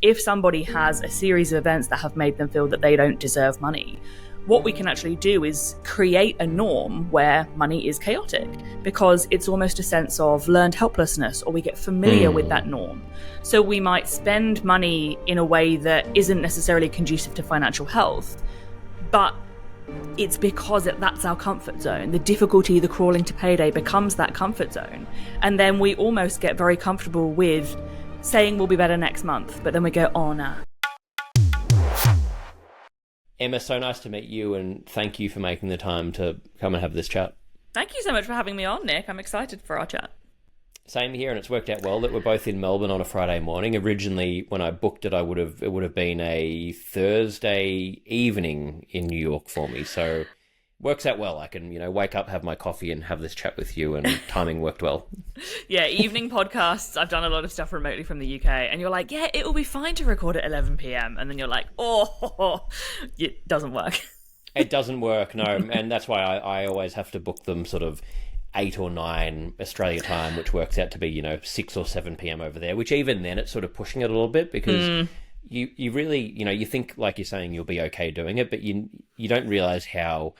if somebody has a series of events that have made them feel that they don't deserve money, what we can actually do is create a norm where money is chaotic, because it's almost a sense of learned helplessness, or we get familiar with that norm. So we might spend money in a way that isn't necessarily conducive to financial health, but it's because that's our comfort zone. The difficulty, the crawling to payday becomes that comfort zone. And then we almost get very comfortable with saying we'll be better next month, but then we go, oh, nah. Emma, so nice to meet you, and thank you for making the time to come and have this chat. Thank you so much for having me on, Nick. I'm excited for our chat. Same here, and it's worked out well that we're both in Melbourne on a Friday morning. Originally, when I booked it, it would have been a Thursday evening in New York for me. So works out well. I can, wake up, have my coffee, and have this chat with you, and timing worked well. Yeah, evening podcasts. I've done a lot of stuff remotely from the UK, and you're like, yeah, it will be fine to record at 11 p.m. And then you're like, oh, it doesn't work. It doesn't work, no. And that's why I always have to book them sort of 8 or 9 Australia time, which works out to be, 6 or 7 p.m. over there, which even then it's sort of pushing it a little bit, because you really, you think, like you're saying, you'll be okay doing it, but you don't realize how,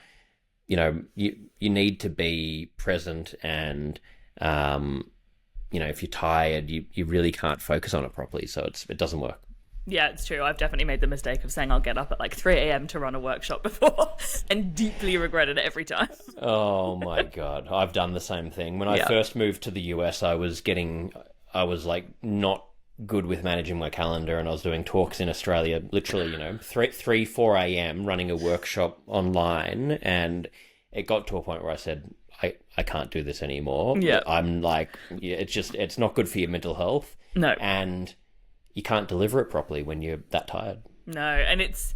you need to be present, and, if you're tired, you really can't focus on it properly. So it doesn't work. Yeah, it's true. I've definitely made the mistake of saying I'll get up at like 3 a.m. to run a workshop before and deeply regretted it every time. Oh my God. I've done the same thing. When I first moved to the US, I was like not good with managing my calendar, and I was doing talks in Australia, literally, 4 a.m. running a workshop online, and it got to a point where I said, I can't do this anymore. Yeah. I'm like, it's not good for your mental health. No. And you can't deliver it properly when you're that tired. No, and it's,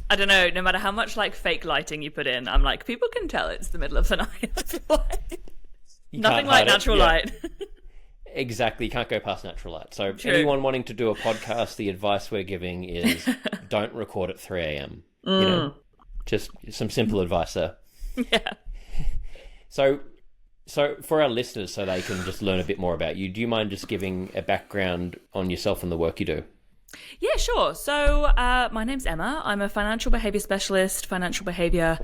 I don't know, no matter how much like fake lighting you put in, I'm like, people can tell it's the middle of the night. I feel like nothing like natural light. Exactly, you can't go past natural light. So True. Anyone wanting to do a podcast, the advice we're giving is don't record at 3 a.m. Just some simple advice there. Yeah. So for our listeners, so they can just learn a bit more about you, do you mind just giving a background on yourself and the work you do? Yeah, sure. So my name's Emma. I'm a financial behaviour specialist, financial behaviour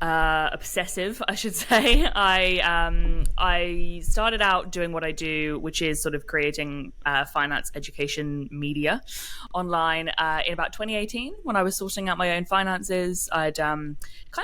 obsessive, I should say. I started out doing what I do, which is sort of creating finance education media online in about 2018, when I was sorting out my own finances. I'd kind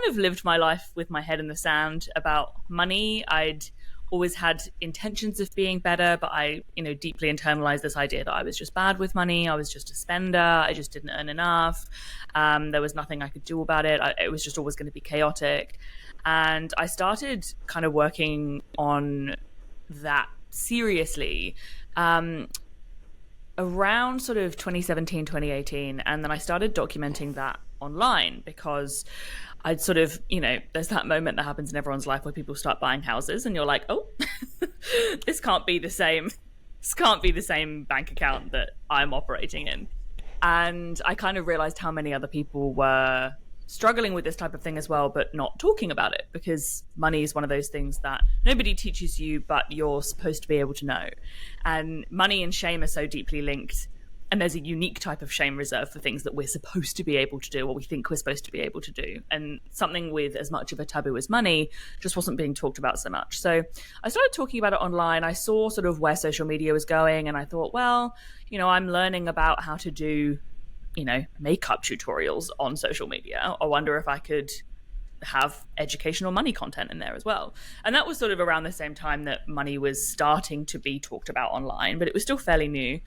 of lived my life with my head in the sand about money. I'd always had intentions of being better, but I, deeply internalized this idea that I was just bad with money. I was just a spender. I just didn't earn enough. There was nothing I could do about it. It was just always going to be chaotic. And I started kind of working on that seriously around sort of 2017, 2018. And then I started documenting that online, because I'd sort of, there's that moment that happens in everyone's life where people start buying houses, and you're like, oh, this can't be the same. This can't be the same bank account that I'm operating in. And I kind of realized how many other people were struggling with this type of thing as well, but not talking about it, because money is one of those things that nobody teaches you, but you're supposed to be able to know. And money and shame are so deeply linked. And there's a unique type of shame reserved for things that we're supposed to be able to do, or we think we're supposed to be able to do. And something with as much of a taboo as money just wasn't being talked about so much. So I started talking about it online. I saw sort of where social media was going, and I thought, well, I'm learning about how to do, makeup tutorials on social media. I wonder if I could have educational money content in there as well. And that was sort of around the same time that money was starting to be talked about online, but it was still fairly new.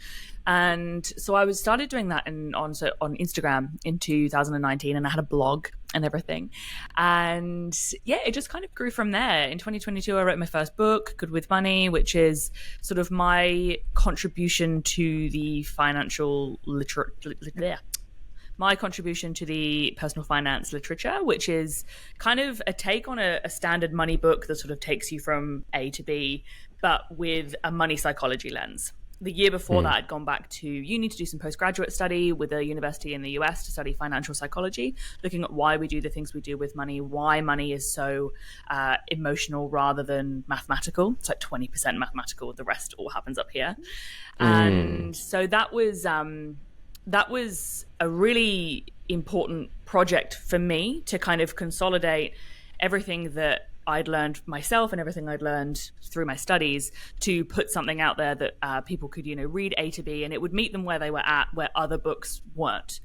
And so I started doing that on Instagram in 2019, and I had a blog and everything. And yeah, it just kind of grew from there. In 2022, I wrote my first book, Good with Money, which is sort of my contribution to the financial my contribution to the personal finance literature, which is kind of a take on a standard money book that sort of takes you from A to B, but with a money psychology lens. The year before that, I'd gone back to uni to do some postgraduate study with a university in the US to study financial psychology, looking at why we do the things we do with money, why money is so emotional rather than mathematical. It's like 20% mathematical, the rest all happens up here. And so that was that was a really important project for me to kind of consolidate everything that I'd learned myself and everything I'd learned through my studies to put something out there that people could, read A to B, and it would meet them where they were at, where other books weren't.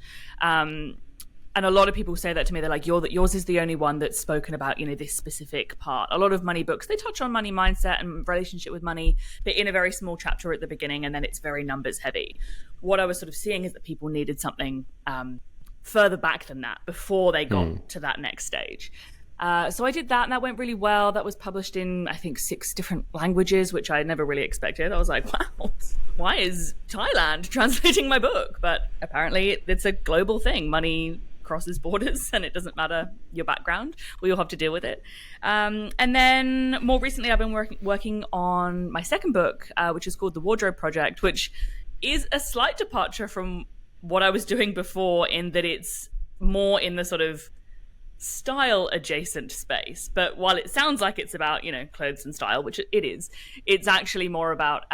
And a lot of people say that to me. They're like, yours is the only one that's spoken about, this specific part. A lot of money books, they touch on money mindset and relationship with money, but in a very small chapter at the beginning, and then it's very numbers heavy. What I was sort of seeing is that people needed something further back than that before they got to that next stage. So I did that, and that went really well. That was published in, I think, 6 different languages, which I never really expected. I was like, wow, why is Thailand translating my book? But apparently it's a global thing. Money crosses borders, and it doesn't matter your background. We all have to deal with it. And then more recently, I've been working on my second book, which is called The Wardrobe Project, which is a slight departure from what I was doing before, in that it's more in the sort of style adjacent space. But while it sounds like it's about, clothes and style, which it is, it's actually more about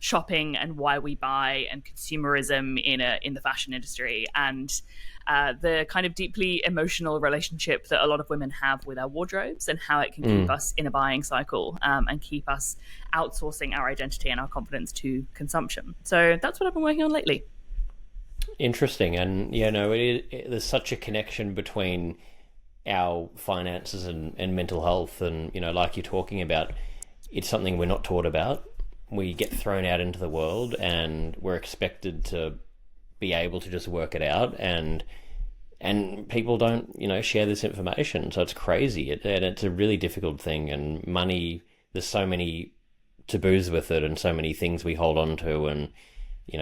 shopping and why we buy, and consumerism in the fashion industry, and the kind of deeply emotional relationship that a lot of women have with our wardrobes, and how it can keep us in a buying cycle, and keep us outsourcing our identity and our confidence to consumption. So that's what I've been working on lately. Interesting. And there's such a connection between our finances and mental health, and like you're talking about, it's something we're not taught about. We get thrown out into the world, and we're expected to be able to just work it out, and people don't share this information. So it's crazy, and it's a really difficult thing. And money, there's so many taboos with it, and so many things we hold on to, and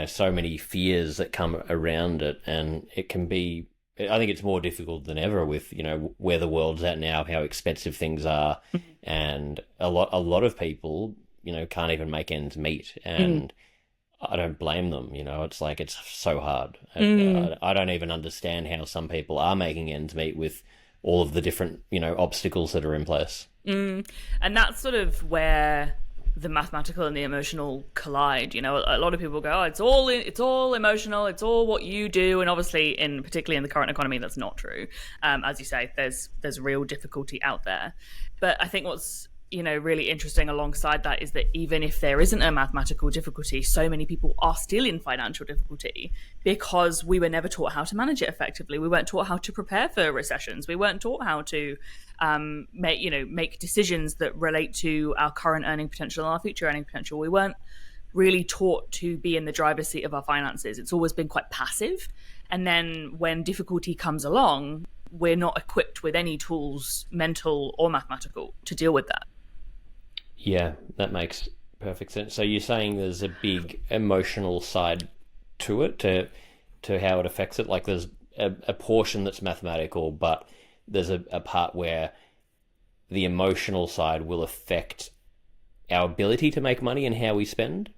so many fears that come around it, and it can be, I think it's more difficult than ever with where the world's at now, how expensive things are, and a lot of people can't even make ends meet, and I don't blame them. It's like, it's so hard. I don't even understand how some people are making ends meet with all of the different obstacles that are in place. And that's sort of where the mathematical and the emotional collide. A lot of people go, oh, it's all emotional, it's all what you do, and obviously, particularly in the current economy, that's not true. As you say, there's real difficulty out there. But I think what's really interesting alongside that is that even if there isn't a mathematical difficulty, so many people are still in financial difficulty because we were never taught how to manage it effectively. We weren't taught how to prepare for recessions. We weren't taught how to make decisions that relate to our current earning potential and our future earning potential. We weren't really taught to be in the driver's seat of our finances. It's always been quite passive. And then when difficulty comes along, we're not equipped with any tools, mental or mathematical, to deal with that. Yeah, that makes perfect sense. So you're saying there's a big emotional side to it, to how it affects it. Like there's a portion that's mathematical, but there's a part where the emotional side will affect our ability to make money and how we spend.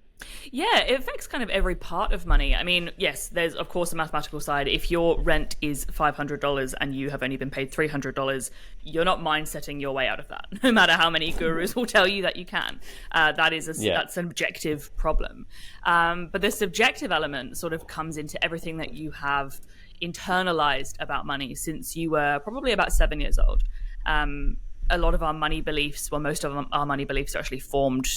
Yeah, it affects kind of every part of money. I mean, yes, there's of course a mathematical side. If your rent is $500 and you have only been paid $300, you're not mindsetting your way out of that, no matter how many gurus will tell you that you can. That's an objective problem. But the subjective element sort of comes into everything that you have internalized about money since you were probably about 7 years old. A lot of our money beliefs, most of our money beliefs are actually formed,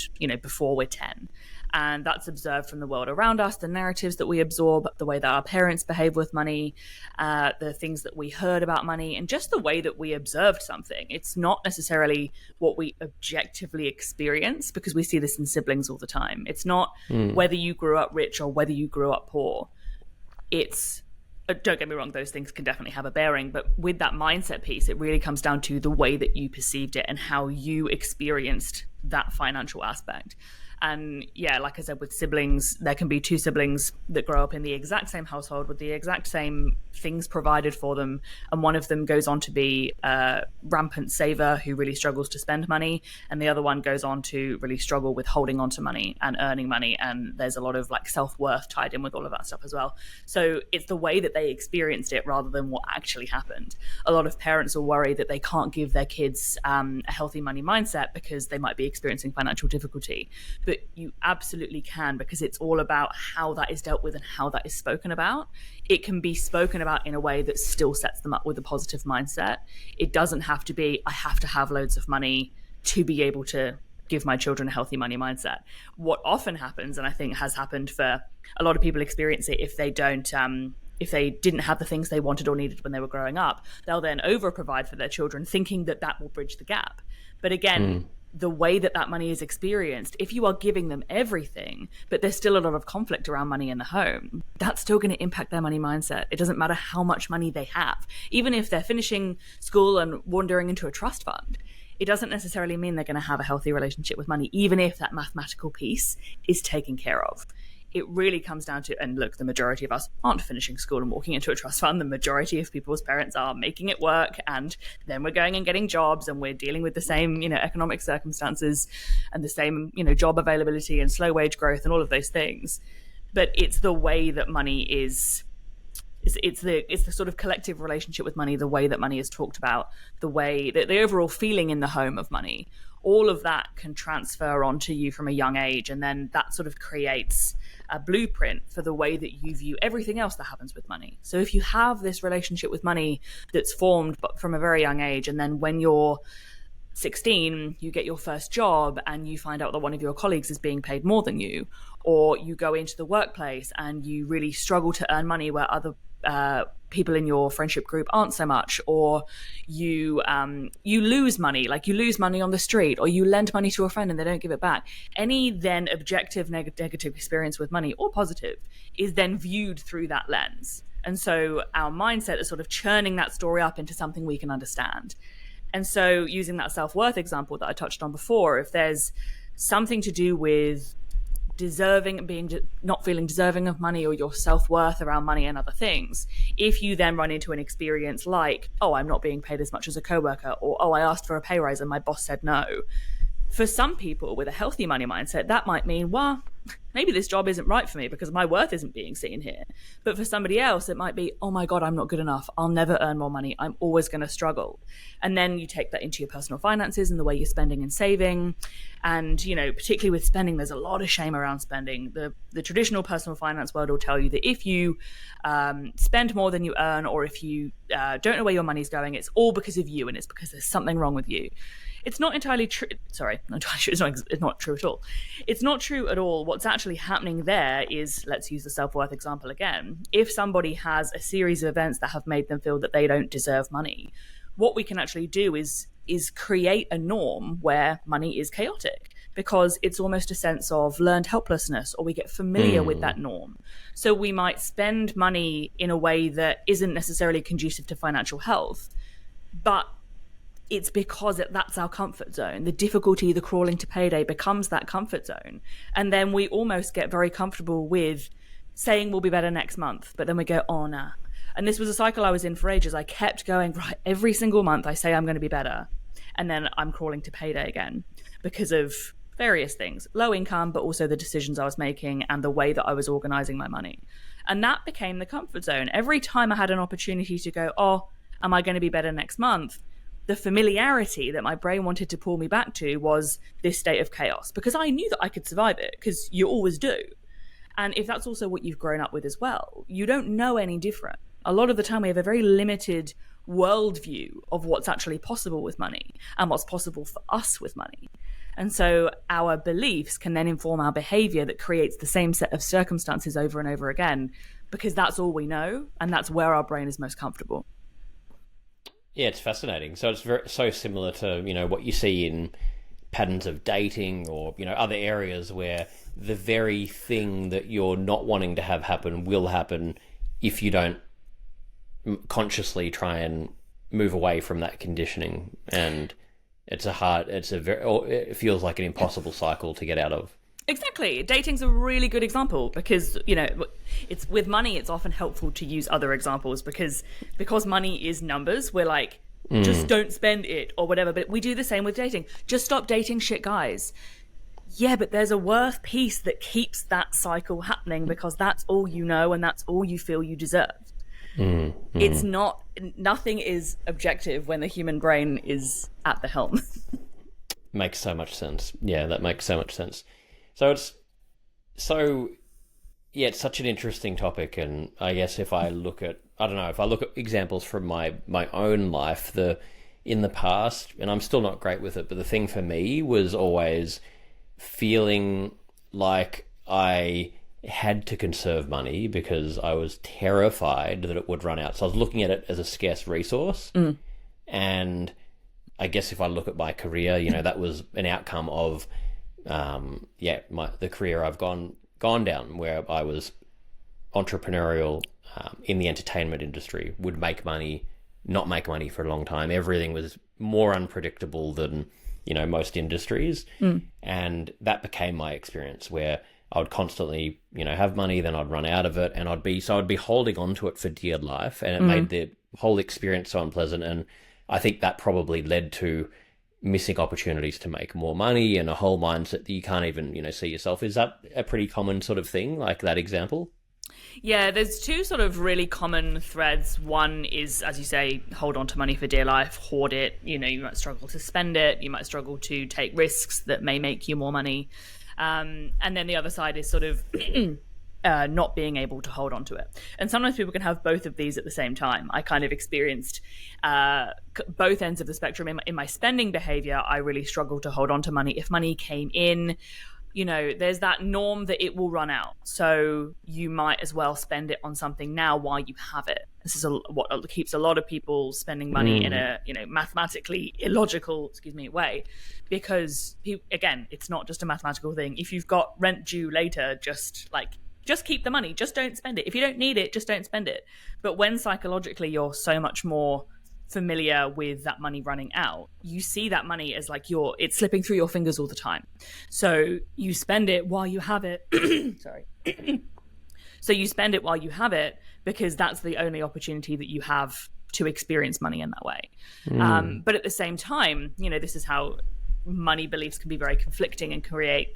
before we're 10. And that's observed from the world around us, the narratives that we absorb, the way that our parents behave with money, the things that we heard about money, and just the way that we observed something. It's not necessarily what we objectively experience, because we see this in siblings all the time. It's not whether you grew up rich or whether you grew up poor. It's, don't get me wrong, those things can definitely have a bearing, but with that mindset piece, it really comes down to the way that you perceived it and how you experienced that financial aspect. And yeah, like I said, with siblings, there can be 2 siblings that grow up in the exact same household with the exact same things provided for them, and one of them goes on to be a rampant saver who really struggles to spend money, and the other one goes on to really struggle with holding on to money and earning money, and there's a lot of like self-worth tied in with all of that stuff as well. So it's the way that they experienced it rather than what actually happened. A lot of parents will worry that they can't give their kids a healthy money mindset because they might be experiencing financial difficulty, but but you absolutely can, because it's all about how that is dealt with and how that is spoken about. It can be spoken about in a way that still sets them up with a positive mindset. It doesn't have to be, I have to have loads of money to be able to give my children a healthy money mindset. What often happens, and I think has happened for a lot of people experience it, if they didn't have the things they wanted or needed when they were growing up, they'll then over provide for their children, thinking that that will bridge the gap. But again, the way that that money is experienced, if you are giving them everything, but there's still a lot of conflict around money in the home, that's still going to impact their money mindset. It doesn't matter how much money they have. Even if they're finishing school and wandering into a trust fund, it doesn't necessarily mean they're going to have a healthy relationship with money, even if that mathematical piece is taken care of. It really comes down to, and look, the majority of us aren't finishing school and walking into a trust fund. The majority of people's parents are making it work, and then we're going and getting jobs, and we're dealing with the same, economic circumstances and the same, job availability and slow wage growth and all of those things. But it's the way that money is. It's the sort of collective relationship with money, the way that money is talked about, the way that the overall feeling in the home of money, all of that can transfer onto you from a young age, and then that sort of creates a blueprint for the way that you view everything else that happens with money. So if you have this relationship with money that's formed from a very young age, and then when you're 16, you get your first job and you find out that one of your colleagues is being paid more than you, or you go into the workplace and you really struggle to earn money where other people in your friendship group aren't so much, or you lose money, like you lose money on the street, or you lend money to a friend and they don't give it back. Any then objective negative experience with money, or positive, is then viewed through that lens. And so our mindset is sort of churning that story up into something we can understand. And so using that self-worth example that I touched on before, if there's something to do with not feeling deserving of money, or your self-worth around money and other things, if you then run into an experience like, oh, I'm not being paid as much as a coworker, or oh, I asked for a pay rise and my boss said no, for some people with a healthy money mindset, that might mean, well, maybe this job isn't right for me because my worth isn't being seen here. But for somebody else, it might be, oh my God, I'm not good enough. I'll never earn more money. I'm always going to struggle. And then you take that into your personal finances and the way you're spending and saving. And, particularly with spending, there's a lot of shame around spending. The traditional personal finance world will tell you that if you spend more than you earn, or if you don't know where your money's going, it's all because of you, and it's because there's something wrong with you. It's not entirely true. Sorry, not entirely true. It's not true at all. It's not true at all. What's actually happening there is, let's use the self-worth example again. If somebody has a series of events that have made them feel that they don't deserve money, what we can actually do is create a norm where money is chaotic, because it's almost a sense of learned helplessness, or we get familiar with that norm. So we might spend money in a way that isn't necessarily conducive to financial health, but it's because that's our comfort zone. The difficulty, the crawling to payday becomes that comfort zone. And then we almost get very comfortable with saying we'll be better next month, but then we go, oh, nah. And this was a cycle I was in for ages. I kept going, right, every single month I say I'm going to be better, and then I'm crawling to payday again because of various things, low income, but also the decisions I was making and the way that I was organizing my money. And that became the comfort zone. Every time I had an opportunity to go, oh, am I going to be better next month? The familiarity that my brain wanted to pull me back to was this state of chaos, because I knew that I could survive it, because you always do. And if that's also what you've grown up with as well, you don't know any different. A lot of the time we have a very limited worldview of what's actually possible with money and what's possible for us with money. And so our beliefs can then inform our behavior that creates the same set of circumstances over and over again, because that's all we know, and that's where our brain is most comfortable. Yeah, it's fascinating. So it's so similar to, what you see in patterns of dating, or, other areas where the very thing that you're not wanting to have happen will happen if you don't consciously try and move away from that conditioning. And it feels like an impossible cycle to get out of. Exactly. Dating's a really good example, because, it's with money, it's often helpful to use other examples, because money is numbers. We're like, just don't spend it or whatever. But we do the same with dating. Just stop dating shit guys. Yeah, but there's a worth piece that keeps that cycle happening, because that's all you know and that's all you feel you deserve. It's not, nothing is objective when the human brain is at the helm. Makes so much sense. Yeah, that makes so much sense. So it's so yeah, it's such an interesting topic, and I guess if I look at, I don't know, if I look at examples from my own life, in the past, and I'm still not great with it, but the thing for me was always feeling like I had to conserve money because I was terrified that it would run out. So I was looking at it as a scarce resource. And I guess if I look at my career, that was an outcome of, the career I've gone down, where I was entrepreneurial in the entertainment industry, would make money, not make money for a long time. Everything was more unpredictable than, most industries. And that became my experience, where I would constantly, have money, then I'd run out of it, and I'd be holding on to it for dear life, and it made the whole experience so unpleasant. And I think that probably led to missing opportunities to make more money, and a whole mindset that you can't even, see yourself. Is that a pretty common sort of thing, like that example? Yeah, there's two sort of really common threads. One is, as you say, hold on to money for dear life, hoard it. You might struggle to spend it. You might struggle to take risks that may make you more money. And then the other side is sort of not being able to hold on to it. And sometimes people can have both of these at the same time. I kind of experienced both ends of the spectrum. In my spending behavior, I really struggled to hold on to money. If money came in, there's that norm that it will run out. So you might as well spend it on something now while you have it. This is what keeps a lot of people spending money in a, mathematically illogical, way, because again, it's not just a mathematical thing. If you've got rent due later, just keep the money, just don't spend it. If you don't need it, just don't spend it. But when psychologically you're so much more familiar with that money running out, you see that money as it's slipping through your fingers all the time. So you spend it while you have it. Sorry. So you spend it while you have it, because that's the only opportunity that you have to experience money in that way. But at the same time, this is how money beliefs can be very conflicting and create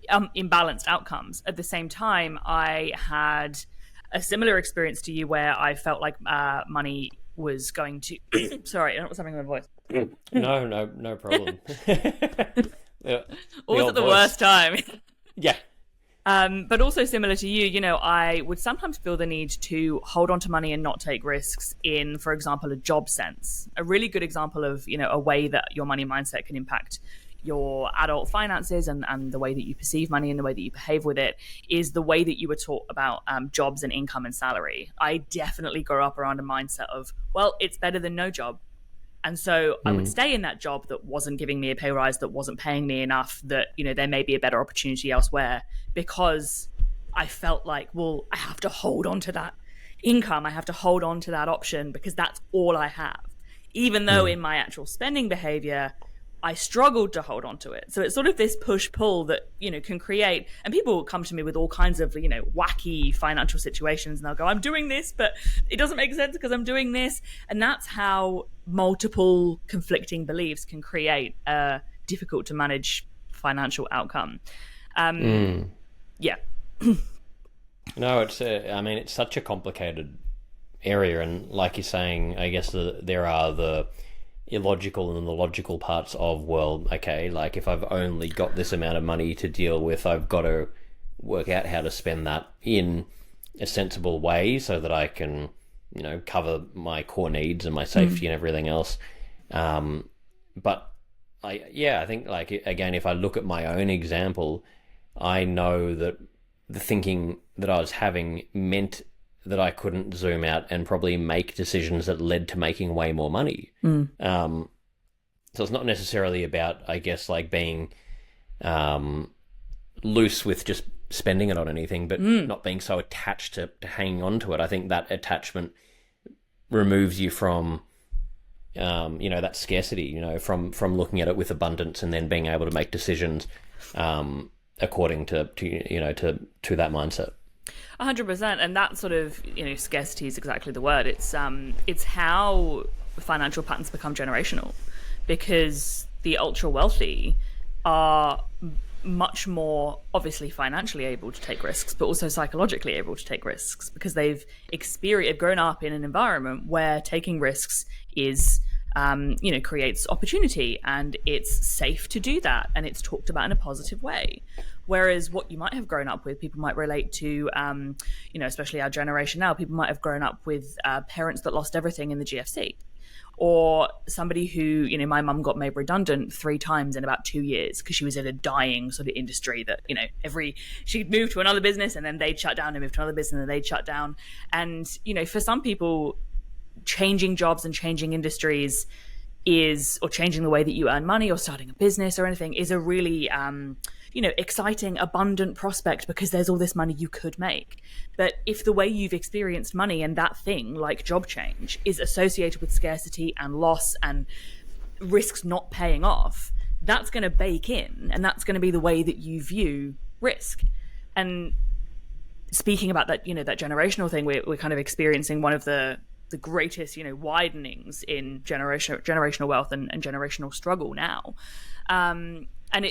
imbalanced outcomes. At the same time, I had a similar experience to you, where I felt like money was going to sorry, what's happening with my voice? No problem. Always at the worst time. Yeah. But also similar to you, I would sometimes feel the need to hold on to money and not take risks in, for example, a job sense. A really good example of, a way that your money mindset can impact your adult finances and the way that you perceive money and the way that you behave with it is the way that you were taught about jobs and income and salary. I definitely grew up around a mindset of, well, it's better than no job. And so I would stay in that job that wasn't giving me a pay rise, that wasn't paying me enough, that, there may be a better opportunity elsewhere, because I felt like, well, I have to hold on to that income. I have to hold on to that option because that's all I have. Even though in my actual spending behavior, I struggled to hold on to it. So it's sort of this push-pull that, can create, and people will come to me with all kinds of, wacky financial situations, and they'll go, I'm doing this, but it doesn't make sense because I'm doing this. And that's how multiple conflicting beliefs can create a difficult to manage financial outcome. Yeah. No, it's such a complicated area. And like you're saying, I guess there are the illogical and the logical parts of, well, okay, like if I've only got this amount of money to deal with, I've got to work out how to spend that in a sensible way so that I can, cover my core needs and my safety and everything else. But I think, like, again, if I look at my own example, I know that the thinking that I was having meant that I couldn't zoom out and probably make decisions that led to making way more money. So it's not necessarily about, I guess, like being loose with just spending it on anything, but not being so attached to hanging on to it. I think that attachment removes you from, that scarcity, from looking at it with abundance and then being able to make decisions according to that mindset. 100%, and that sort of scarcity is exactly the word. It's how financial patterns become generational, because the ultra wealthy are much more obviously financially able to take risks, but also psychologically able to take risks because they've grown up in an environment where taking risks is creates opportunity, and it's safe to do that, and it's talked about in a positive way. Whereas what you might have grown up with, people might relate to, especially our generation now, people might have grown up with parents that lost everything in the GFC. Or somebody who, my mum got made redundant 3 times in about 2 years because she was in a dying sort of industry that, she'd moved to another business and then they'd shut down, and moved to another business and then they'd shut down. And, for some people, changing jobs and changing industries or changing the way that you earn money or starting a business or anything is a really, exciting, abundant prospect because there's all this money you could make. But if the way you've experienced money and that thing, like job change, is associated with scarcity and loss and risks not paying off, that's going to bake in, and that's going to be the way that you view risk. And speaking about that, that generational thing, we're kind of experiencing one of the greatest, widenings in generational wealth and generational struggle now. And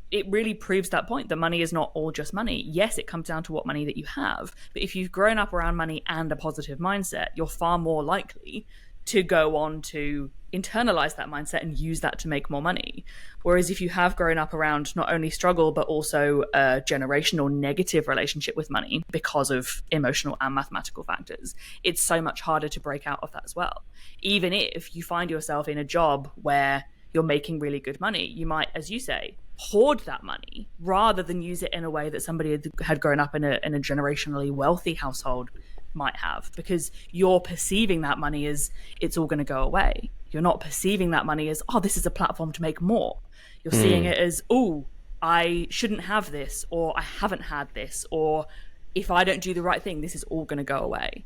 it really proves that point, that money is not all just money. Yes, it comes down to what money that you have. But if you've grown up around money and a positive mindset, you're far more likely to go on to internalize that mindset and use that to make more money. Whereas if you have grown up around not only struggle, but also a generational negative relationship with money because of emotional and mathematical factors, it's so much harder to break out of that as well. Even if you find yourself in a job where you're making really good money, you might, as you say, hoard that money rather than use it in a way that somebody had grown up in a generationally wealthy household might have, because you're perceiving that money as it's all going to go away. You're not perceiving that money as, oh, this is a platform to make more. You're seeing it as, oh, I shouldn't have this, or I haven't had this, or if I don't do the right thing, this is all going to go away.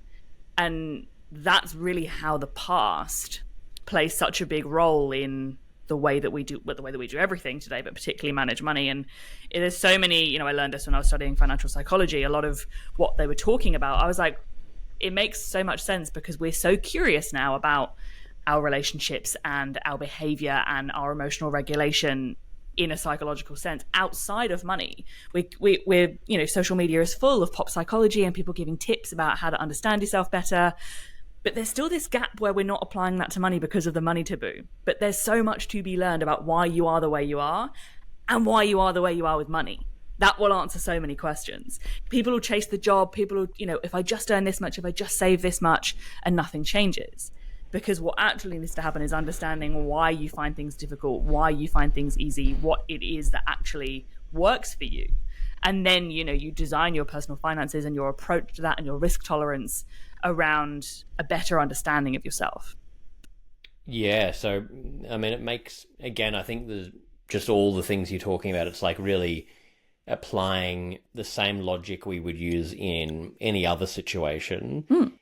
And that's really how the past plays such a big role in the way that we do everything today, but particularly manage money. And there's so many, I learned this when I was studying financial psychology. A lot of what they were talking about, I was like, it makes so much sense, because we're so curious now about our relationships and our behavior and our emotional regulation in a psychological sense outside of money. We're social media is full of pop psychology and people giving tips about how to understand yourself better. But there's still this gap where we're not applying that to money because of the money taboo. But there's so much to be learned about why you are the way you are and why you are the way you are with money. That will answer so many questions. People will chase the job. People will, if I just earn this much, if I just save this much, and nothing changes. Because what actually needs to happen is understanding why you find things difficult, why you find things easy, what it is that actually works for you. And then, you design your personal finances and your approach to that and your risk tolerance around a better understanding of yourself. Yeah, so, it makes, again, I think there's just all the things you're talking about. It's like really applying the same logic we would use in any other situation.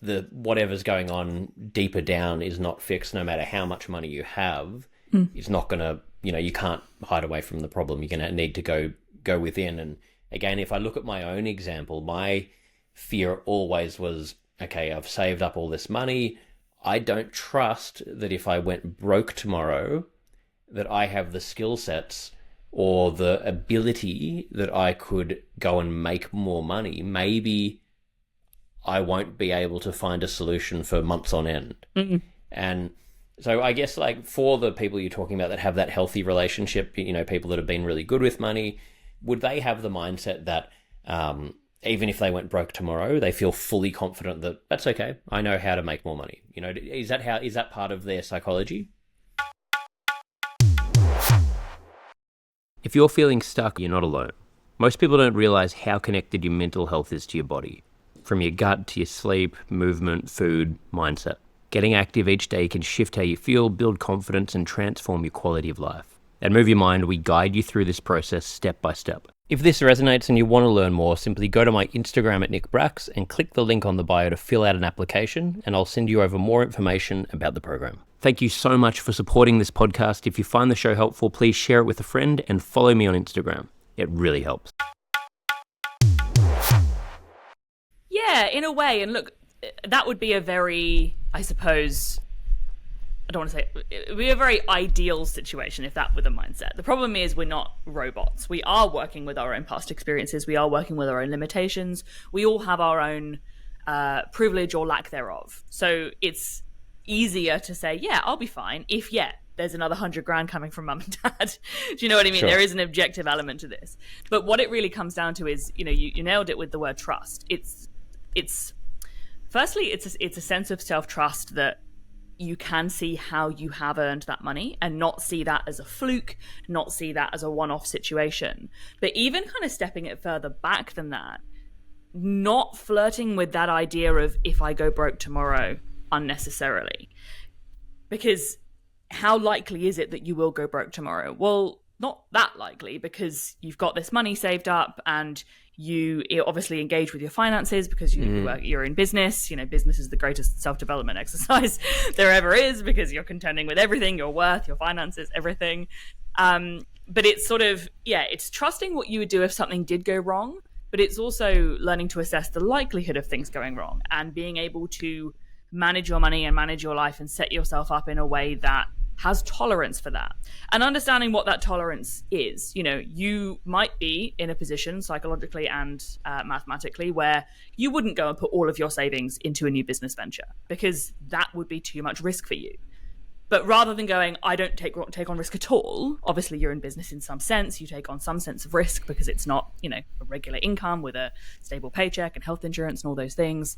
If whatever's going on deeper down is not fixed, no matter how much money you have, it's not going to, you can't hide away from the problem. You're going to need to go within. And again, if I look at my own example, my fear always was, okay, I've saved up all this money. I don't trust that if I went broke tomorrow, that I have the skill sets or the ability that I could go and make more money. Maybe I won't be able to find a solution for months on end. And so I guess, like, for the people you're talking about that have that healthy relationship, people that have been really good with money, would they have the mindset that even if they went broke tomorrow, they feel fully confident that that's okay, I know how to make more money? Is that part of their psychology? If you're feeling stuck, you're not alone. Most people don't realize how connected your mental health is to your body. From your gut to your sleep, movement, food, mindset. Getting active each day can shift how you feel, build confidence, and transform your quality of life. At Move Your Mind, we guide you through this process step by step. If this resonates and you want to learn more, simply go to my Instagram at Nick Brax and click the link on the bio to fill out an application, and I'll send you over more information about the program. Thank you so much for supporting this podcast. If you find the show helpful, please share it with a friend and follow me on Instagram. It really helps. Yeah, in a way. And look, that would be a very, I suppose, I don't want to say, it would be a very ideal situation if that were the mindset. The problem is we're not robots. We are working with our own past experiences. We are working with our own limitations. We all have our own privilege or lack thereof. So it's easier to say, yeah, I'll be fine if, there's another 100 grand coming from mum and dad. Do you know what I mean? Sure. There is an objective element to this. But what it really comes down to is, you nailed it with the word trust. It's firstly, it's a sense of self-trust that you can see how you have earned that money and not see that as a fluke, not see that as a one-off situation. But even kind of stepping it further back than that, not flirting with that idea of if I go broke tomorrow unnecessarily. Because how likely is it that you will go broke tomorrow? Well, not that likely, because you've got this money saved up and you obviously engage with your finances because you're in business. Business is the greatest self-development exercise there ever is, because you're contending with everything, your worth, your finances, everything. But it's sort of, it's trusting what you would do if something did go wrong, but it's also learning to assess the likelihood of things going wrong and being able to manage your money and manage your life and set yourself up in a way that has tolerance for that, and understanding what that tolerance is. You might be in a position psychologically and mathematically where you wouldn't go and put all of your savings into a new business venture because that would be too much risk for you. But rather than going, I don't take on risk at all, obviously you're in business in some sense, you take on some sense of risk because it's not, a regular income with a stable paycheck and health insurance and all those things.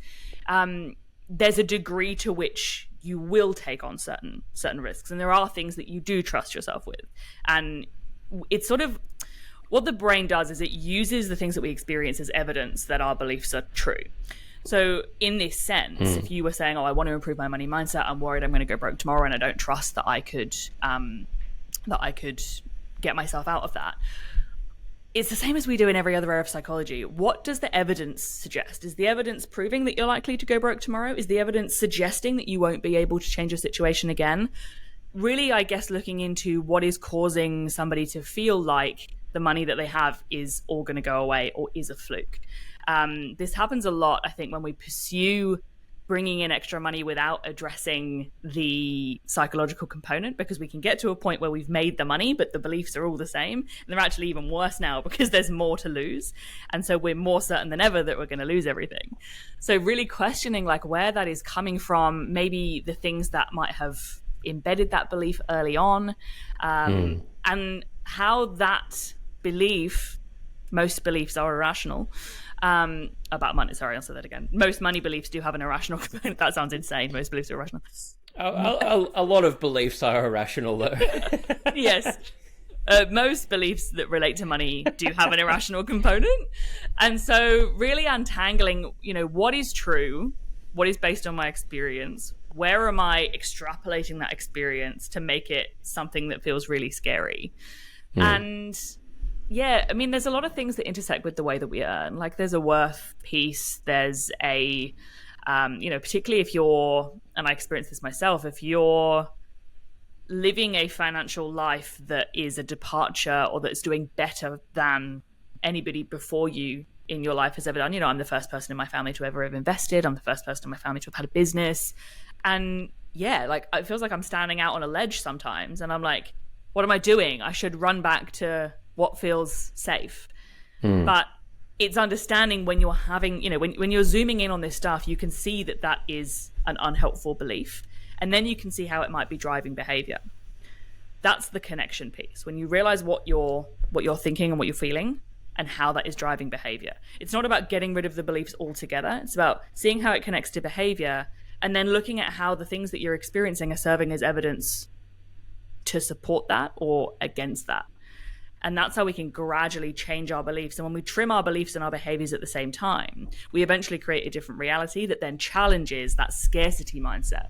There's a degree to which you will take on certain risks, and there are things that you do trust yourself with. And it's sort of what the brain does is it uses the things that we experience as evidence that our beliefs are true. So in this sense, if you were saying, I want to improve my money mindset, I'm worried I'm going to go broke tomorrow and I don't trust that I could get myself out of that. It's the same as we do in every other area of psychology. What does the evidence suggest? Is the evidence proving that you're likely to go broke tomorrow? Is the evidence suggesting that you won't be able to change your situation again? Really, I guess, looking into what is causing somebody to feel like the money that they have is all going to go away or is a fluke. This happens a lot, I think, when we pursue bringing in extra money without addressing the psychological component, because we can get to a point where we've made the money, but the beliefs are all the same. And they're actually even worse now because there's more to lose. And so we're more certain than ever that we're going to lose everything. So really questioning like where that is coming from, maybe the things that might have embedded that belief early on, and how that belief, most beliefs are irrational, about money. Sorry, I'll say that again. Most money beliefs do have an irrational component. That sounds insane. Most beliefs are irrational. A lot of beliefs are irrational, though. Yes. Most beliefs that relate to money do have an irrational component. And so really untangling, what is true, what is based on my experience, where am I extrapolating that experience to make it something that feels really scary? And there's a lot of things that intersect with the way that we earn. Like there's a worth piece. There's a, particularly if you're, and I experienced this myself, if you're living a financial life that is a departure or that's doing better than anybody before you in your life has ever done. I'm the first person in my family to ever have invested. I'm the first person in my family to have had a business. And it feels like I'm standing out on a ledge sometimes. And I'm like, what am I doing? I should run back to what feels safe. But it's understanding when you're having, when you're zooming in on this stuff, you can see that is an unhelpful belief. And then you can see how it might be driving behavior. That's the connection piece. When you realize what you're thinking and what you're feeling and how that is driving behavior. It's not about getting rid of the beliefs altogether. It's about seeing how it connects to behavior and then looking at how the things that you're experiencing are serving as evidence to support that or against that. And that's how we can gradually change our beliefs. And when we trim our beliefs and our behaviors at the same time, we eventually create a different reality that then challenges that scarcity mindset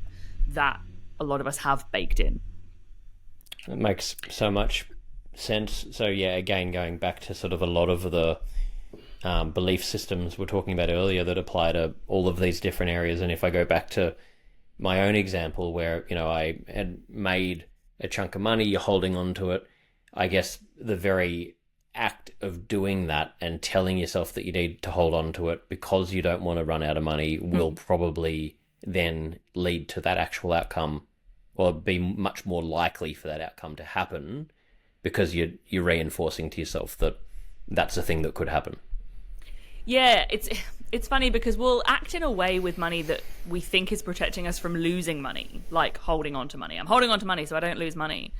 that a lot of us have baked in. It makes so much sense. So again, going back to sort of a lot of the belief systems we're talking about earlier that apply to all of these different areas. And if I go back to my own example where, I had made a chunk of money, you're holding on to it, I guess the very act of doing that and telling yourself that you need to hold on to it because you don't want to run out of money will probably then lead to that actual outcome, or be much more likely for that outcome to happen because you're reinforcing to yourself that that's a thing that could happen. Yeah, it's funny because we'll act in a way with money that we think is protecting us from losing money, like holding on to money. I'm holding on to money so I don't lose money.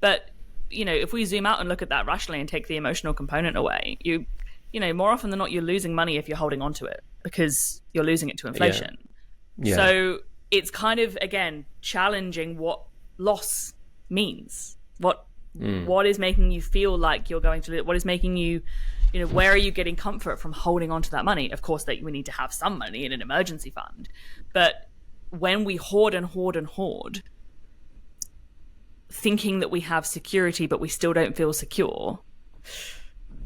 But, if we zoom out and look at that rationally and take the emotional component away, more often than not, you're losing money if you're holding on to it because you're losing it to inflation. Yeah. So it's kind of, again, challenging what loss means. What is making you feel like you're going to lose? What is making you, where are you getting comfort from holding on to that money? Of course, that we need to have some money in an emergency fund. But when we hoard and hoard and hoard, thinking that we have security, but we still don't feel secure,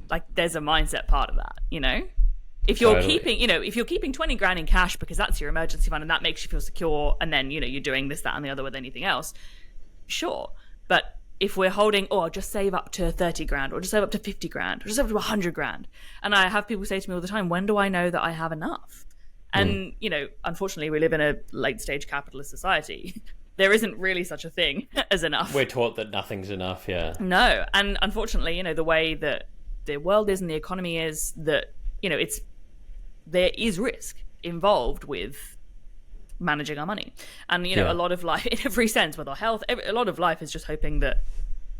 like there's a mindset part of that, If you're keeping, if you're keeping 20 grand in cash because that's your emergency fund and that makes you feel secure, and then, you're doing this, that, and the other with anything else, sure. But if we're holding, I'll just save up to 30 grand or just save up to 50 grand or just save up to 100 grand. And I have people say to me all the time, when do I know that I have enough? And, unfortunately, we live in a late stage capitalist society. There isn't really such a thing as enough. We're taught that nothing's enough, yeah. No. And unfortunately, the way that the world is and the economy is, that, there is risk involved with managing our money. And, a lot of life, in every sense, with our health, a lot of life is just hoping that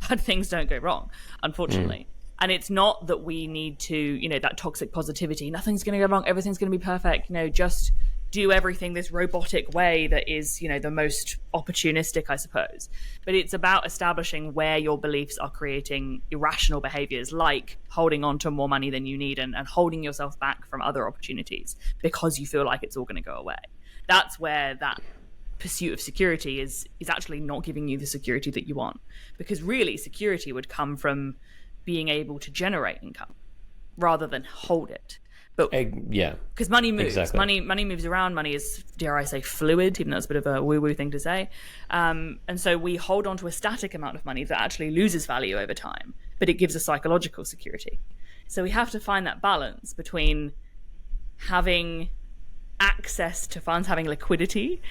bad things don't go wrong, unfortunately. And it's not that we need to, that toxic positivity, nothing's going to go wrong, everything's going to be perfect, just do everything this robotic way that is, the most opportunistic, I suppose. But it's about establishing where your beliefs are creating irrational behaviors, like holding on to more money than you need and holding yourself back from other opportunities because you feel like it's all going to go away. That's where that pursuit of security is actually not giving you the security that you want. Because really, security would come from being able to generate income rather than hold it. But because money moves, exactly. money moves around. Money is, dare I say, fluid, even though it's a bit of a woo-woo thing to say. And so we hold on to a static amount of money that actually loses value over time, but it gives us psychological security. So we have to find that balance between having access to funds, having liquidity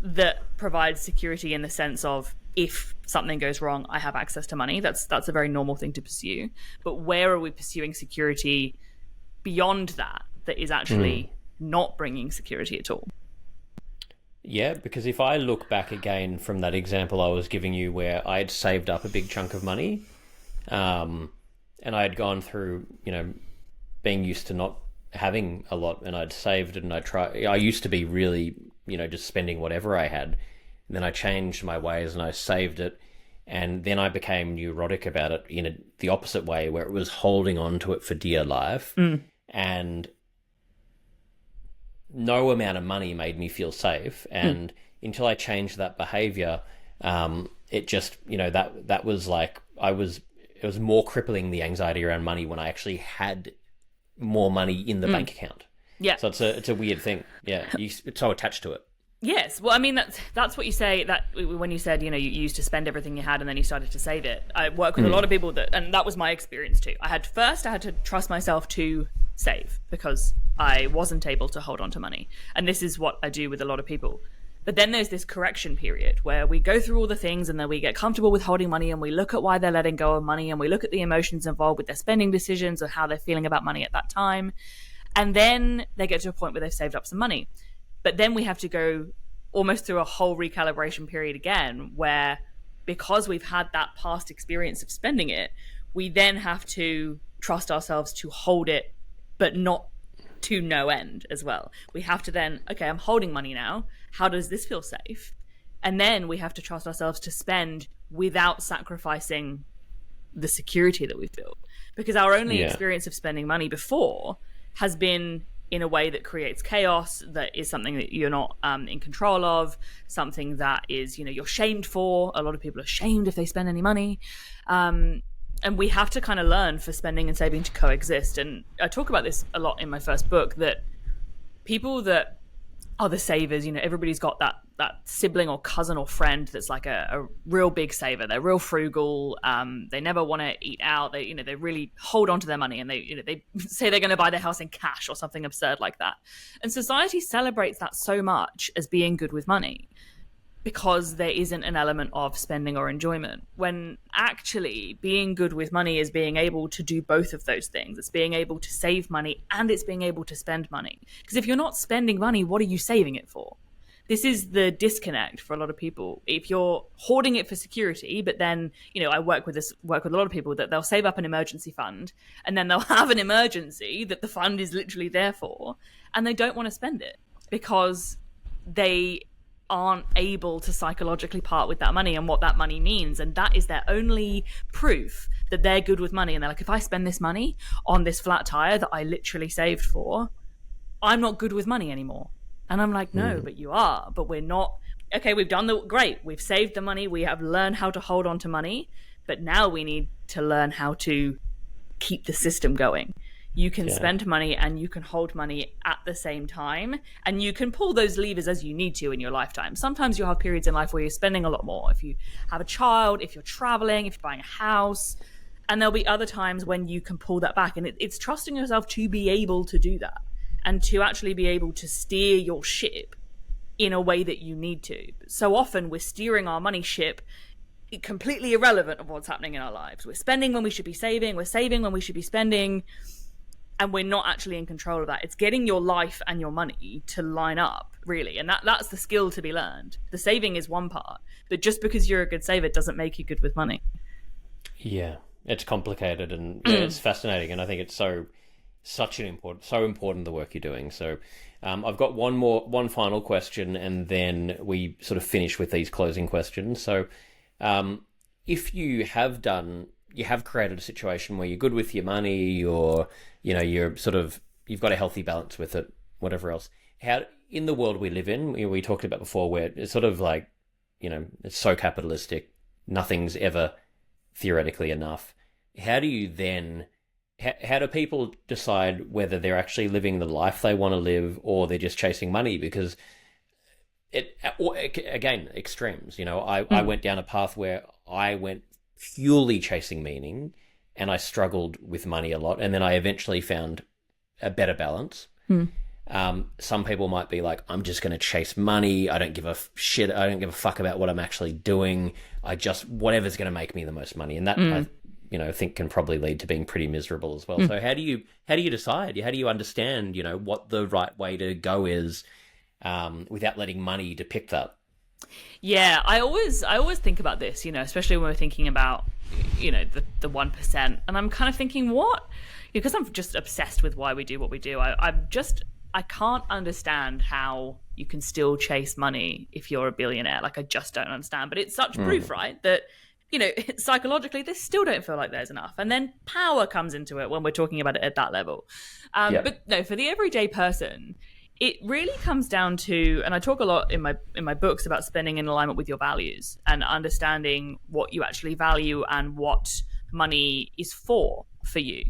that provides security in the sense of, if something goes wrong, I have access to money. That's a very normal thing to pursue. But where are we pursuing security beyond that is actually not bringing security at all? Yeah, because if I look back again from that example I was giving you where I had saved up a big chunk of money, and I had gone through, being used to not having a lot, and I'd saved and I used to be really, just spending whatever I had. And then I changed my ways and I saved it. And then I became neurotic about it in the opposite way, where it was holding on to it for dear life. And no amount of money made me feel safe. And until I changed that behavior, it just, that was like, it was more crippling, the anxiety around money, when I actually had more money in the bank account. Yeah. So it's a weird thing. Yeah. It's so attached to it. Yes, well, I mean, that's what you say, that when you said, you used to spend everything you had and then you started to save it. I work with a lot of people and that was my experience too. I had to trust myself to save because I wasn't able to hold on to money. And this is what I do with a lot of people. But then there's this correction period where we go through all the things and then we get comfortable with holding money and we look at why they're letting go of money and we look at the emotions involved with their spending decisions or how they're feeling about money at that time. And then they get to a point where they've saved up some money. But then we have to go almost through a whole recalibration period again, where because we've had that past experience of spending it, we then have to trust ourselves to hold it, but not to no end as well. We have to then, okay, I'm holding money now. How does this feel safe? And then we have to trust ourselves to spend without sacrificing the security that we've built. Because our only experience of spending money before has been in a way that creates chaos, that is something that you're not in control of, something that is, you're shamed for. A lot of people are shamed if they spend any money. And we have to kind of learn for spending and saving to coexist. And I talk about this a lot in my first book, that people that are the savers, everybody's got that sibling or cousin or friend that's like a real big saver. They're real frugal. They never want to eat out. They really hold on to their money, and they say they're going to buy their house in cash or something absurd like that. And society celebrates that so much as being good with money. because there isn't an element of spending or enjoyment. When actually being good with money is being able to do both of those things. It's being able to save money and it's being able to spend money. Because if you're not spending money, what are you saving it for? This is the disconnect for a lot of people. If you're hoarding it for security, but then, I work with a lot of people that they'll save up an emergency fund and then they'll have an emergency that the fund is literally there for, and they don't want to spend it because they aren't able to psychologically part with that money and what that money means. And that is their only proof that they're good with money. And they're like, if I spend this money on this flat tire that I literally saved for, I'm not good with money anymore. And I'm like, no, but you are. But we're not. Okay, we've done great. We've saved the money. We have learned how to hold on to money. But now we need to learn how to keep the system going. You can spend money and you can hold money at the same time. And you can pull those levers as you need to in your lifetime. Sometimes you'll have periods in life where you're spending a lot more. If you have a child, if you're traveling, if you're buying a house. And there'll be other times when you can pull that back. And it's trusting yourself to be able to do that. And to actually be able to steer your ship in a way that you need to. So often we're steering our money ship completely irrelevant of what's happening in our lives. We're spending when we should be saving. We're saving when we should be spending. And we're not actually in control of that. It's getting your life and your money to line up, really. And that's the skill to be learned. The saving is one part. But just because you're a good saver doesn't make you good with money. Yeah, it's complicated and it's fascinating. And I think it's so important the work you're doing. So I've got one final question, and then we sort of finish with these closing questions. So if you have created a situation where you're good with your money, or you've got a healthy balance with it, whatever else, how in the world we live in, we talked about before, where it's sort of like, it's so capitalistic, nothing's ever theoretically enough. How do people decide whether they're actually living the life they want to live or they're just chasing money? Because again, extremes. I went down a path where I went purely chasing meaning, and I struggled with money a lot, and then I eventually found a better balance. Some people might be like, I'm just going to chase money. I don't give a shit. I don't give a fuck about what I'm actually doing. I just, whatever's going to make me the most money. And that, I think can probably lead to being pretty miserable as well. So how do you decide? How do you understand, what the right way to go is, without letting money depict that? Yeah, I always think about this, especially when we're thinking about, the 1%. And I'm kind of thinking, what? Because I'm just obsessed with why we do what we do. I can't understand how you can still chase money if you're a billionaire. Like, I just don't understand. But it's such proof, right, that, psychologically, they still don't feel like there's enough. And then power comes into it when we're talking about it at that level. But no, for the everyday person, it really comes down to, and I talk a lot in my books about spending in alignment with your values and understanding what you actually value and what money is for you.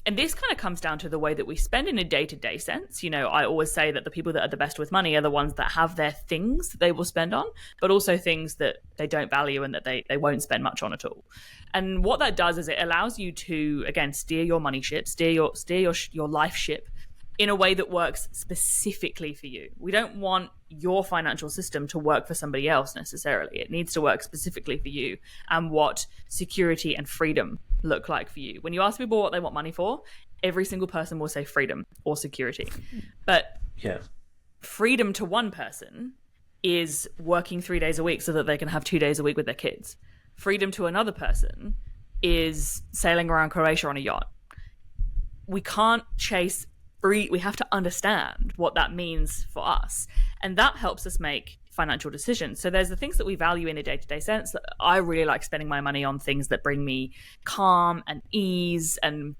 And this kind of comes down to the way that we spend in a day-to-day sense. I always say that the people that are the best with money are the ones that have their things that they will spend on, but also things that they don't value and that they won't spend much on at all. And what that does is it allows you to, again, steer your money ship, steer your life ship in a way that works specifically for you. We don't want your financial system to work for somebody else necessarily. It needs to work specifically for you and what security and freedom look like for you. When you ask people what they want money for, every single person will say freedom or security. But freedom to one person is working 3 days a week so that they can have 2 days a week with their kids. Freedom to another person is sailing around Croatia on a yacht. We can't chase free. We have to understand what that means for us. And that helps us make financial decisions. So there's the things that we value in a day-to-day sense. I really like spending my money on things that bring me calm and ease and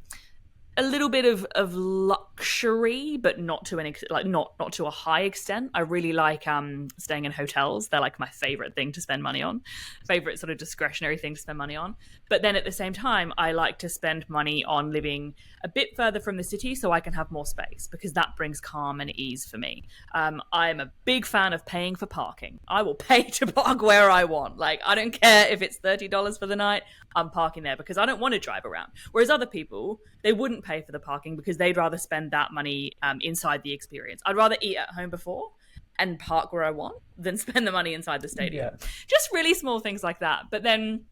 a little bit of luxury, but not to not to a high extent. I really like staying in hotels. They're like my favorite thing to spend money on, favorite sort of discretionary thing to spend money on. But then at the same time, I like to spend money on living a bit further from the city so I can have more space, because that brings calm and ease for me. I am a big fan of paying for parking. I will pay to park where I want. Like, I don't care if it's $30 for the night. I'm parking there because I don't want to drive around. Whereas other people, they wouldn't pay for the parking because they'd rather spend that money inside the experience. I'd rather eat at home before and park where I want than spend the money inside the stadium. Yeah. Just really small things like that. But then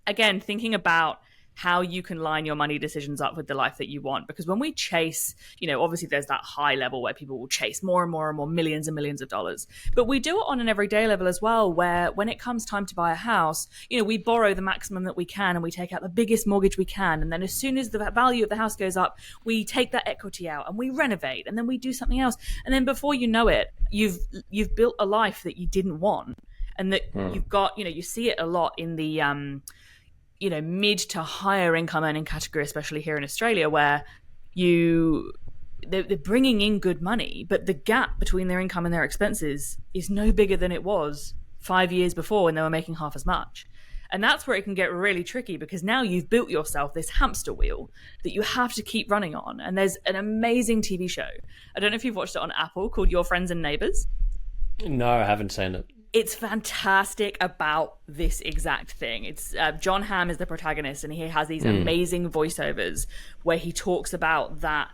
again, thinking about how you can line your money decisions up with the life that you want. Because when we chase, obviously there's that high level where people will chase more and more and more, millions and millions of dollars. But we do it on an everyday level as well, where when it comes time to buy a house, we borrow the maximum that we can and we take out the biggest mortgage we can. And then as soon as the value of the house goes up, we take that equity out and we renovate and then we do something else. And then before you know it, you've built a life that you didn't want. And that you've got, you see it a lot in the mid to higher income earning category, especially here in Australia, where they're bringing in good money, but the gap between their income and their expenses is no bigger than it was 5 years before when they were making half as much. And that's where it can get really tricky, because now you've built yourself this hamster wheel that you have to keep running on. And there's an amazing TV show, I don't know if you've watched it on Apple, called Your Friends and Neighbors. No, I haven't seen it. It's fantastic about this exact thing. It's John Hamm is the protagonist, and he has these amazing voiceovers where he talks about that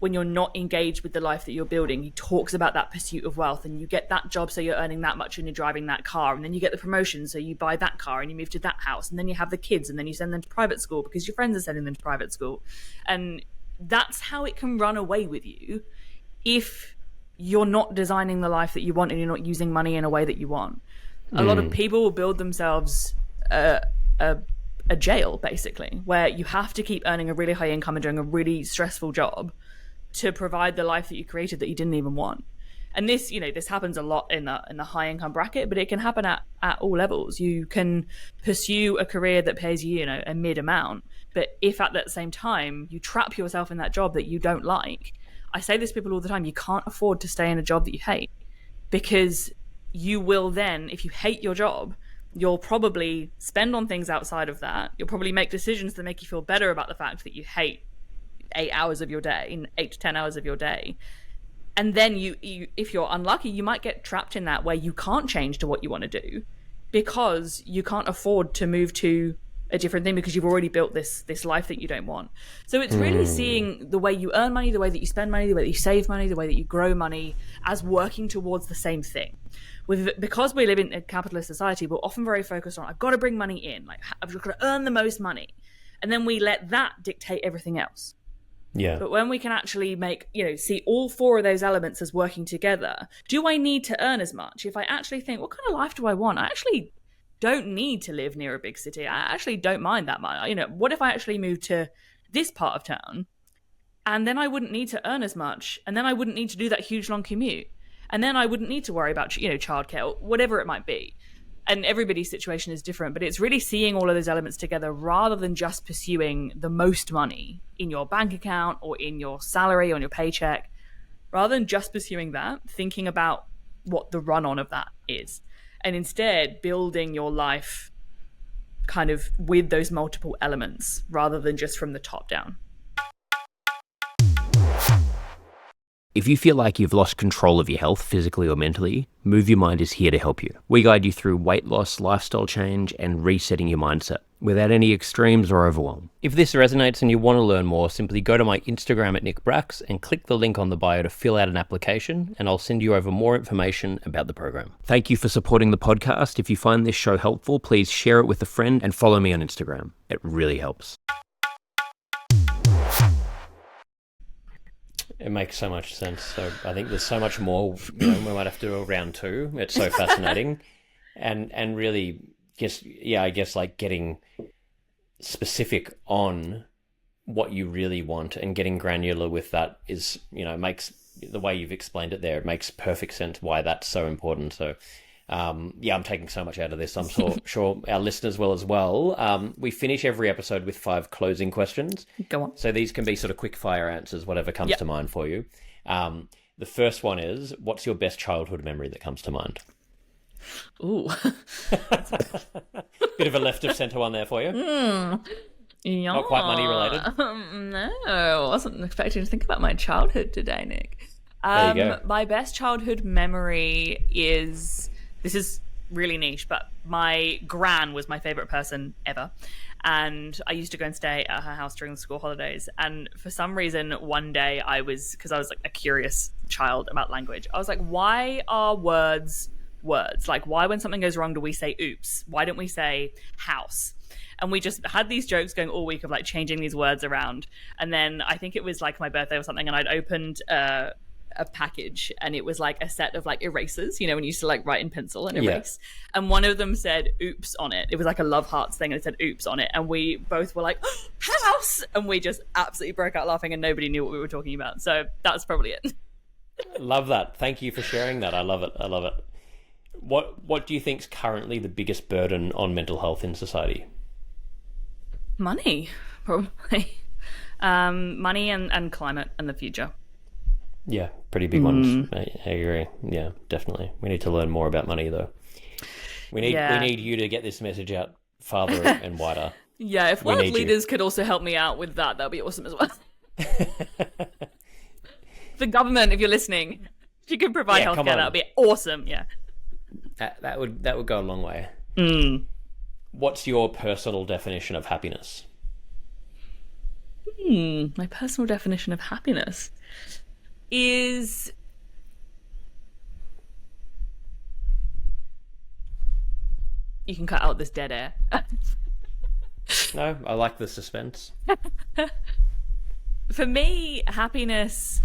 when you're not engaged with the life that you're building. He talks about that pursuit of wealth, and you get that job so you're earning that much and you're driving that car, and then you get the promotion so you buy that car and you move to that house, and then you have the kids and then you send them to private school because your friends are sending them to private school. And that's how it can run away with you if you're not designing the life that you want and you're not using money in a way that you want. A lot of people will build themselves a jail, basically, where you have to keep earning a really high income and doing a really stressful job to provide the life that you created that you didn't even want. And this, this happens a lot in the high income bracket, but it can happen at all levels. You can pursue a career that pays you, a mid amount, but if at that same time you trap yourself in that job that you don't like, I say this to people all the time, you can't afford to stay in a job that you hate, because you will then, if you hate your job, you'll probably spend on things outside of that. You'll probably make decisions that make you feel better about the fact that you hate 8 hours of your day, 8 to 10 hours of your day. And then you if you're unlucky, you might get trapped in that where you can't change to what you want to do because you can't afford to move to a different thing because you've already built this life that you don't want. So it's really seeing the way you earn money, the way that you spend money, the way that you save money, the way that you grow money as working towards the same thing. Because we live in a capitalist society, we're often very focused on, I've got to bring money in, like I've got to earn the most money. And then we let that dictate everything else. Yeah. But when we can actually see all four of those elements as working together, do I need to earn as much? If I actually think, what kind of life do I want? I actually don't need to live near a big city. I actually don't mind that much. What if I actually moved to this part of town, and then I wouldn't need to earn as much, and then I wouldn't need to do that huge long commute, and then I wouldn't need to worry about childcare or whatever it might be. And everybody's situation is different, but it's really seeing all of those elements together rather than just pursuing the most money in your bank account or in your salary, on your paycheck. Rather than just pursuing that, thinking about what the run on of that is. And instead building your life kind of with those multiple elements rather than just from the top down. If you feel like you've lost control of your health physically or mentally, Move Your Mind is here to help you. We guide you through weight loss, lifestyle change, and resetting your mindset without any extremes or overwhelm. If this resonates and you want to learn more, simply go to my Instagram at Nick Brax and click the link on the bio to fill out an application, and I'll send you over more information about the program. Thank you for supporting the podcast. If you find this show helpful, please share it with a friend and follow me on Instagram. It really helps. It makes so much sense. So I think there's so much more. We might have to do a round two. It's so fascinating, and really, I guess like getting specific on what you really want and getting granular with that is, makes the way you've explained it there. It makes perfect sense why that's so important. So. I'm taking so much out of this. I'm sure our listeners will as well. We finish every episode with 5 closing questions. Go on. So these can be sort of quick fire answers, whatever comes to mind for you. The first one is, what's your best childhood memory that comes to mind? Ooh. Bit of a left of centre one there for you. Yeah. Not quite money related. No, I wasn't expecting to think about my childhood today, Nick. There you go. My best childhood memory is... This is really niche, but my gran was my favorite person ever. And I used to go and stay at her house during the school holidays. And for some reason, one day because I was like a curious child about language, I was like, why are words words? Like, why when something goes wrong do we say oops? Why don't we say house? And we just had these jokes going all week of like changing these words around. And then I think it was like my birthday or something, and I'd opened a package, and it was like a set of like erasers, you know, when you used to like write in pencil and erase. Yeah. And one of them said oops on it. It was like a love hearts thing, and it said oops on it. And we both were like, oh, house! And we just absolutely broke out laughing, and nobody knew what we were talking about. So that's probably it. Love that. Thank you for sharing that. I love it. I love it. What do you think's currently the biggest burden on mental health in society? Money, probably. Money and climate and the future. Yeah, pretty big ones. I agree. Yeah, definitely. We need to learn more about money, though. We need you to get this message out farther and wider. Yeah, if world leaders could also help me out with that, that'd be awesome as well. The government, if you're listening, if you could provide healthcare, that'd be awesome. Yeah, that would go a long way. What's your personal definition of happiness? My personal definition of happiness is you can cut out this dead air. No, I like the suspense. For me, happiness,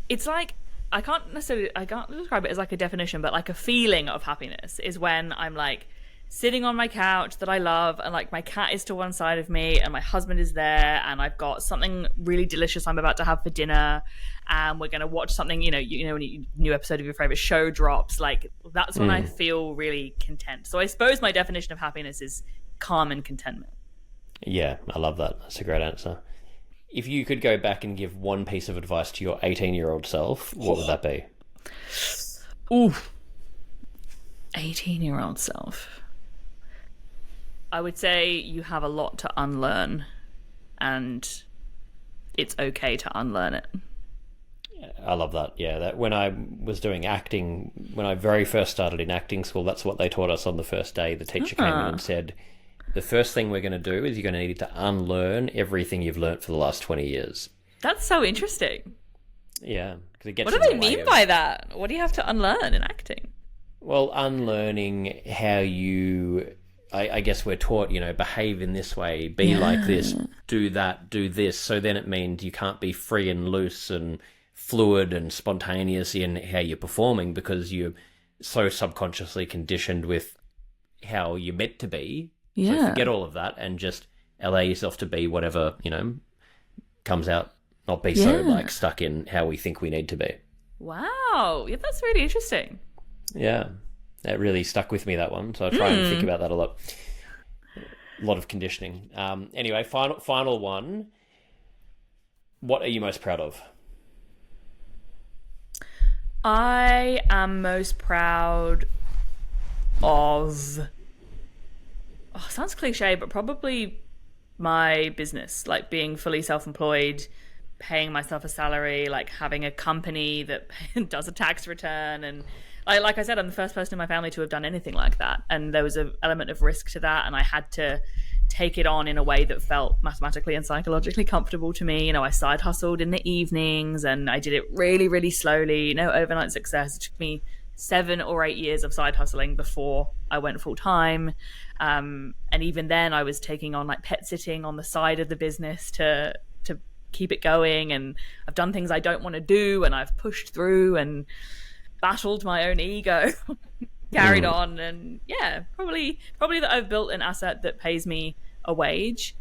it's like I can't describe it as like a definition, but like a feeling of happiness is when I'm like sitting on my couch that I love, and like my cat is to one side of me and my husband is there, and I've got something really delicious I'm about to have for dinner, and we're going to watch something, you know when a new episode of your favorite show drops, like that's when I feel really content. So I suppose my definition of happiness is calm and contentment. Yeah, I love that. That's a great answer. If you could go back and give one piece of advice to your 18-year-old self, what would that be? Ooh, 18-year-old self. I would say you have a lot to unlearn, and it's okay to unlearn it. I love that. Yeah, that when I was doing acting, when I very first started in acting school, that's what they taught us on the first day. The teacher came in and said, the first thing we're going to do is you're going to need to unlearn everything you've learnt for the last 20 years. That's so interesting. Yeah. Because it gets what do they mean by that? What do you have to unlearn in acting? Well, unlearning how you... I guess we're taught, behave in this way, be like this, do that, do this. So then it means you can't be free and loose and fluid and spontaneous in how you're performing, because you're so subconsciously conditioned with how you're meant to be. Yeah. So forget all of that and just allow yourself to be whatever, comes out, not be so like stuck in how we think we need to be. Wow. Yeah, that's really interesting. Yeah. That really stuck with me, that one. So I try and think about that a lot. A lot of conditioning. Anyway, final one. What are you most proud of? I am most proud of... Oh, sounds cliche, but probably my business. Like being fully self-employed, paying myself a salary, like having a company that does a tax return, and... Like I said, I'm the first person in my family to have done anything like that. And there was an element of risk to that. And I had to take it on in a way that felt mathematically and psychologically comfortable to me. I side hustled in the evenings, and I did it really, really slowly. No overnight success. It took me 7 or 8 years of side hustling before I went full time. And even then I was taking on like pet sitting on the side of the business to keep it going. And I've done things I don't want to do, and I've pushed through and battled my own ego, carried on, and probably that I've built an asset that pays me a wage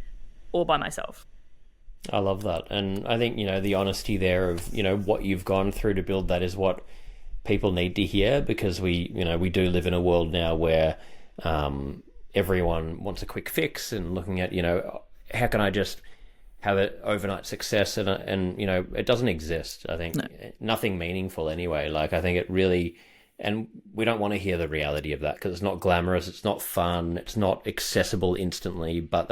all by myself. I love that. And I think, the honesty there of, what you've gone through to build that is what people need to hear, because we do live in a world now where everyone wants a quick fix and looking at, how can I just have an overnight success, and it doesn't exist. I think nothing meaningful anyway. Like I think it really, and we don't want to hear the reality of that, because it's not glamorous, it's not fun, it's not accessible instantly. But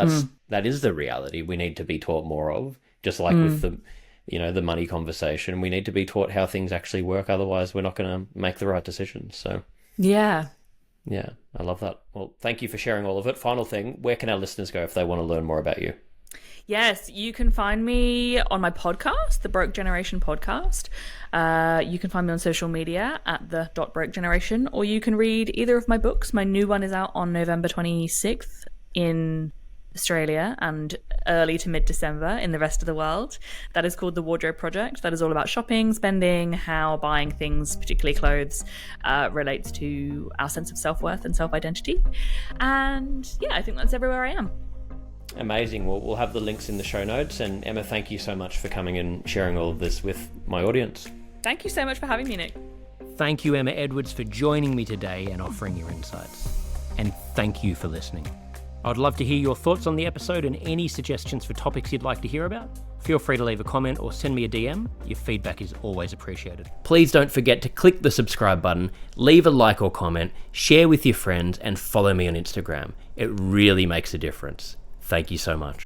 that is the reality we need to be taught more of. Just like with the the money conversation, we need to be taught how things actually work. Otherwise, we're not going to make the right decisions. So Yeah. Yeah, I love that. Well, thank you for sharing all of it. Final thing, where can our listeners go if they want to learn more about you? Yes, you can find me on my podcast, the Broke Generation podcast. You can find me on social media at the .broke generation, or you can read either of my books. My new one is out on November 26th in Australia and early to mid-December in the rest of the world. That is called The Wardrobe Project. That is all about shopping, spending, how buying things, particularly clothes, relates to our sense of self-worth and self-identity. And yeah, I think that's everywhere I am. Amazing. Well, we'll have the links in the show notes. And Emma, thank you so much for coming and sharing all of this with my audience. Thank you so much for having me, Nick. Thank you, Emma Edwards, for joining me today and offering your insights. And thank you for listening. I'd love to hear your thoughts on the episode and any suggestions for topics you'd like to hear about. Feel free to leave a comment or send me a DM. Your feedback is always appreciated. Please don't forget to click the subscribe button, leave a like or comment, share with your friends, and follow me on Instagram. It really makes a difference. Thank you so much.